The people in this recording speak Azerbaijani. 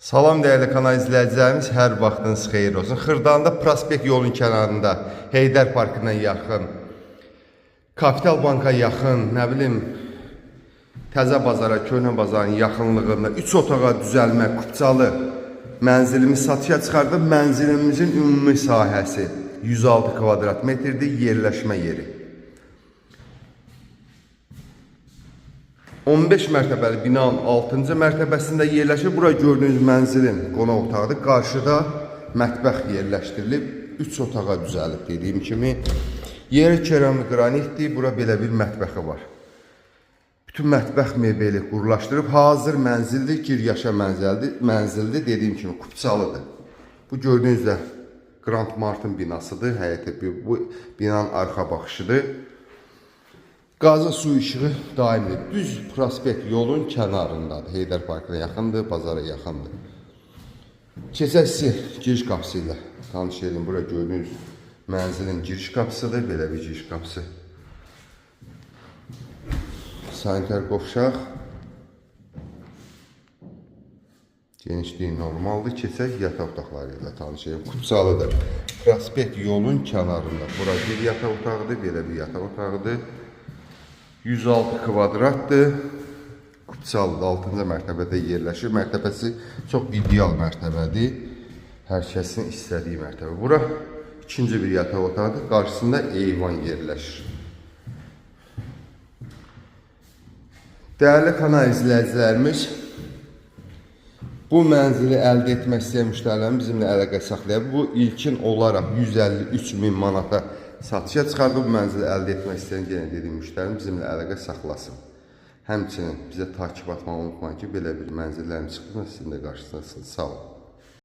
Salam dəyərli kanal izləyicilərimiz, hər vaxtınız xeyir olsun. Xırdanda prospekt yolun kənarında, Heydər Parkına yaxın, Kapital Banka yaxın, nə bilim, Təzə Bazara, Köhnə Bazarın yaxınlığında 3 otağa düzəlmə, kupçalı mənzilimiz satışa çıxardıb. Mənzilimizin ümumi sahəsi 106 kvadrat metrdir, yerləşmə yeri. 15 mərtəbəli binanın 6-cı mərtəbəsində yerləşir. Bura gördüyünüz mənzilin qonaq otağıdır. Qarşıda mətbəx yerləşdirilib. 3 otağa düzəlib dediyim kimi. Yeri keramik qranitdir. Bura belə bir mətbəxi var. Bütün mətbəx mebeli qurulaşdırıb. Hazır mənzildir, giryaşa mənzildir. Dediyim kimi kupçalıdır. Bu gördüyünüz də Grand Martin binasıdır. Həyətə bu binanın arxa baxışıdır. Qazı su işığı daimdir. Düz prospekt yolun kənarındadır. Heydər Parkına yaxındır, bazara yaxındır. Keçək sizi giriş qapısı ilə tanış edin. Bura gördüyünüz mənzilin giriş qapısıdır. Belə bir giriş qapısı. Sanitar qovşaq. Genişliyi normaldır. Keçək yataq otaqları ilə tanış edin. Kupçalıdır. Prospekt yolun kənarında. Bura bir yataq otağıdır. Belə bir yataq otağıdır. 106 kvadratdır. Kupçalıdır. 6-cı mərtəbədə yerləşir. Mərtəbəsi çox ideal mərtəbədir. Hər kəsin istədiyi mərtəbə. Bura ikinci bir yataq otağıdır. Qarşısında eyvan yerləşir. Dəyərli kanal izləyicilərimiz, bu mənzili əldə etmək istəyən müştərilərin bizimlə əlaqə saxlayıb. Bu ilkin olaraq 153.000 manata satışa çıxardıb. Mənzili əldə etmək istəyən yenə dediyim müştərim bizimlə əlaqə saxlasın. Həmçinin bizə takip atmağı unutmayın ki, belə bir mənzillərin çıxdığında sizin də qarşısındasınız. Sağ olun.